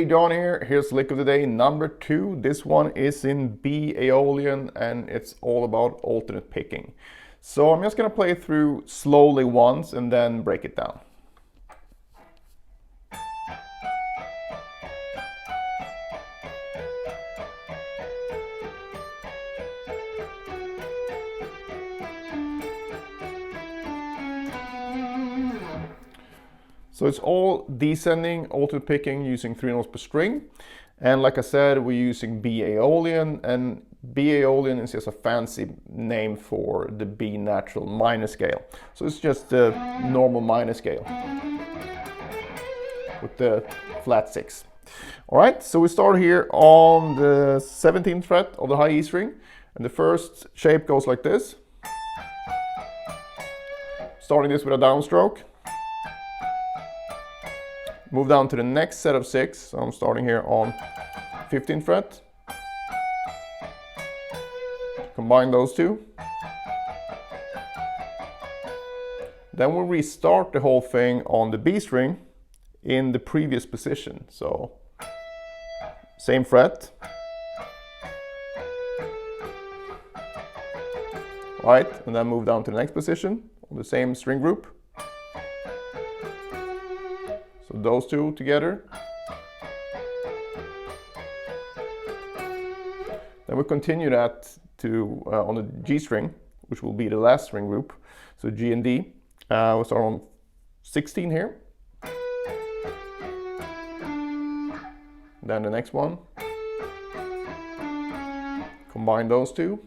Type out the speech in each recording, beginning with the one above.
Hey, John here. Here's lick of the day number 2. This one is in B Aeolian and it's all about alternate picking. So I'm just going to play it through slowly once and then break it down. So it's all descending, alternate picking using 3 notes per string. And like I said, we're using B Aeolian, and B Aeolian is just a fancy name for the B natural minor scale. So it's just the normal minor scale with the flat 6. All right, so we start here on the 17th fret of the high E string, and the first shape goes like this. Starting this with a downstroke. Move down to the next set of 6, so I'm starting here on 15th fret. Combine those two. Then we'll restart the whole thing on the B string in the previous position. So, same fret. Right, and then move down to the next position on the same string group. So those two together. Then we continue that to on the G string, which will be the last string group. So G and D. We'll start on 16 here. Then the next one. Combine those two.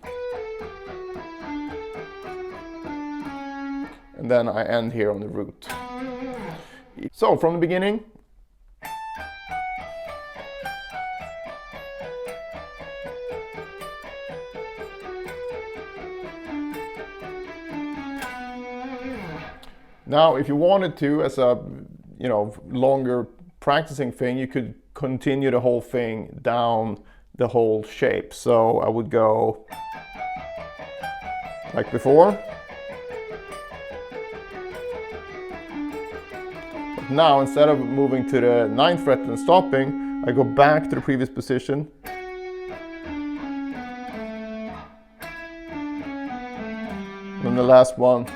And then I end here on the root. So from the beginning. Now, if you wanted to, as a longer practicing thing, you could continue the whole thing down the whole shape. So I would go like before. Now, instead of moving to the 9th fret and stopping, I go back to the previous position. And the last one.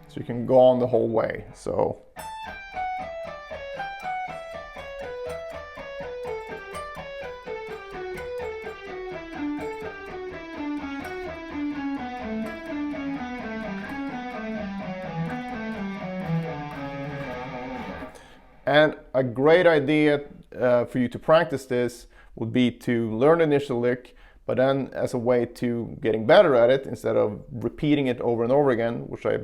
So you can go on the whole way. So. And a great idea for you to practice this would be to learn the initial lick, but then as a way to getting better at it, instead of repeating it over and over again, which I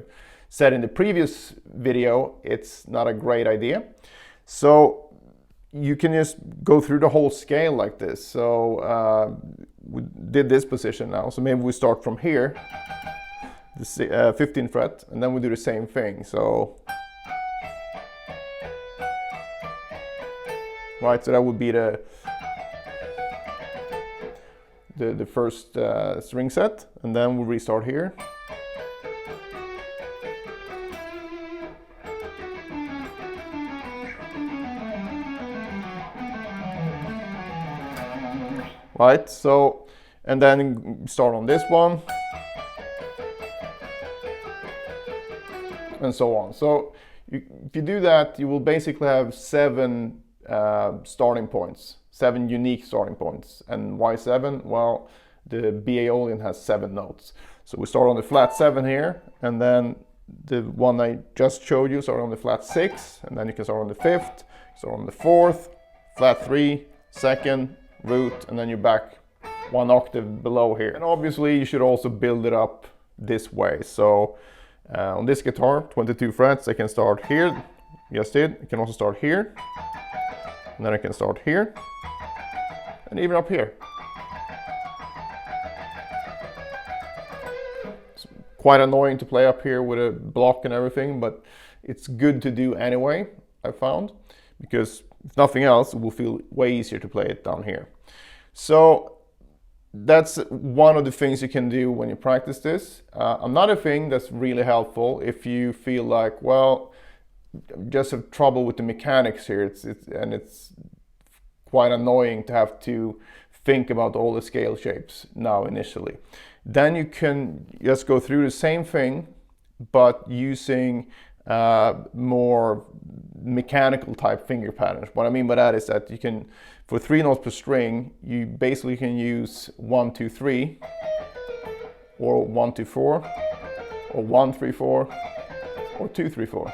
said in the previous video, it's not a great idea. So you can just go through the whole scale like this. So we did this position now, so maybe we start from here, the 15th fret, and then we do the same thing. So. Right, so that would be the first string set, and then we'll restart here. Right, so, and then start on this one, and so on. So if you do that, you will basically have 7 starting points, 7 unique starting points. And why 7? Well, the B Aeolian has 7 notes. So we start on the flat 7 here, and then the one I just showed you start on the flat 6, and then you can start on the 5th, start on the 4th, flat 3, 2nd, root, and then you're back 1 octave below here. And obviously you should also build it up this way. So on this guitar, 22 frets, I can start here, just did. I can also start here. And then I can start here, and even up here. It's quite annoying to play up here with a block and everything, but it's good to do anyway, I found, because if nothing else, it will feel way easier to play it down here. So that's one of the things you can do when you practice this. Another thing that's really helpful, if you feel like, well, just have trouble with the mechanics here. It's quite annoying to have to think about all the scale shapes now initially. Then you can just go through the same thing, but using more mechanical type finger patterns. What I mean by that is that you can, for 3 notes per string, you basically can use 1, 2, 3, or 1, 2, 4, or 1, 3, 4, or 2, 3, 4.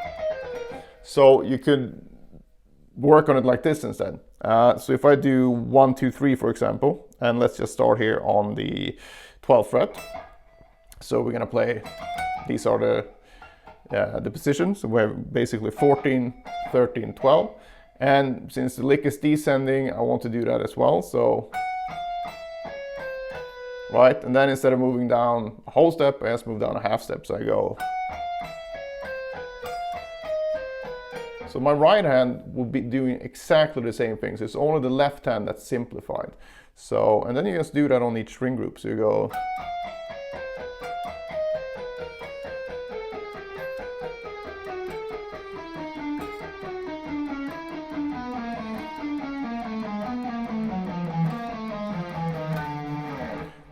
So you could work on it like this instead. So if I do 1, 2, 3, for example, and let's just start here on the 12th fret. So we're gonna play, these are the positions. So we're basically 14, 13, 12. And since the lick is descending, I want to do that as well. So, right, and then instead of moving down a whole step, I just move down a half step. So I go. So my right hand will be doing exactly the same things. It's only the left hand that's simplified. So, and then you just do that on each string group. So you go.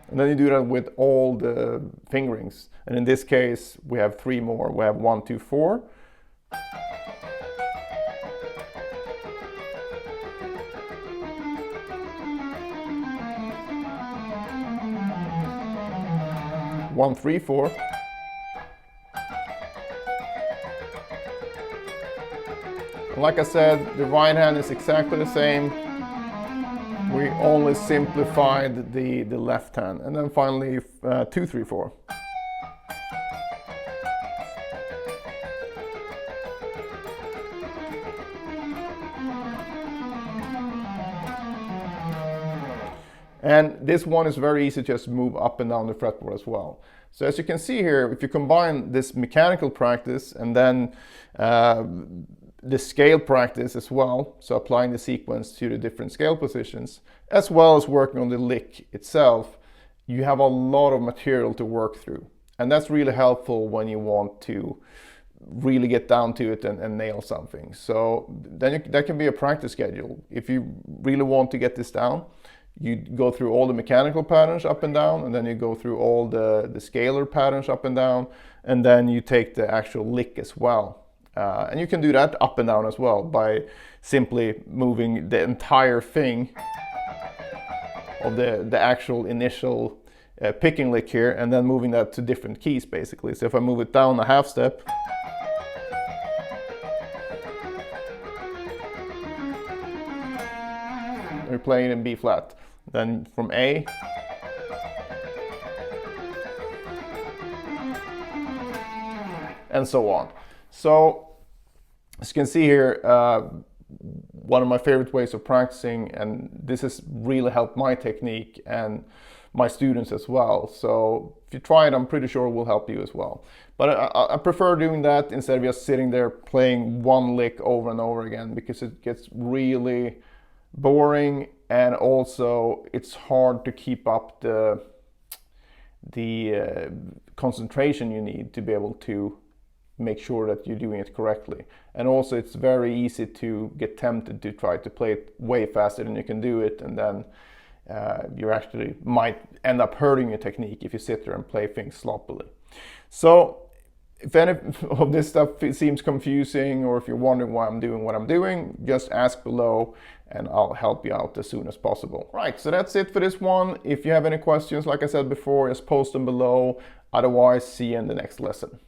And then you do that with all the fingerings. And in this case, we have 3 more. We have 1, 2, 4. One, 3, 4. And like I said, the right hand is exactly the same. We only simplified the left hand. And then finally 2, 3, 4. And this one is very easy to just move up and down the fretboard as well. So as you can see here, if you combine this mechanical practice and then the scale practice as well, so applying the sequence to the different scale positions, as well as working on the lick itself, you have a lot of material to work through. And that's really helpful when you want to really get down to it and nail something. So then that can be a practice schedule. If you really want to get this down, you go through all the mechanical patterns up and down, and then you go through all the scalar patterns up and down, and then you take the actual lick as well. And you can do that up and down as well by simply moving the entire thing of the actual initial picking lick here, and then moving that to different keys basically. So if I move it down a half step, we're playing in B flat. Then from A, and so on. So as you can see here, one of my favorite ways of practicing, and this has really helped my technique and my students as well. So if you try it, I'm pretty sure it will help you as well. But I prefer doing that instead of just sitting there playing one lick over and over again, because it gets really boring, and also it's hard to keep up the concentration you need to be able to make sure that you're doing it correctly. And also it's very easy to get tempted to try to play it way faster than you can do it, and then you actually might end up hurting your technique if you sit there and play things sloppily. So if any of this stuff seems confusing, or if you're wondering why I'm doing what I'm doing, just ask below and I'll help you out as soon as possible. Right, so that's it for this one. If you have any questions, like I said before, just post them below. Otherwise, see you in the next lesson.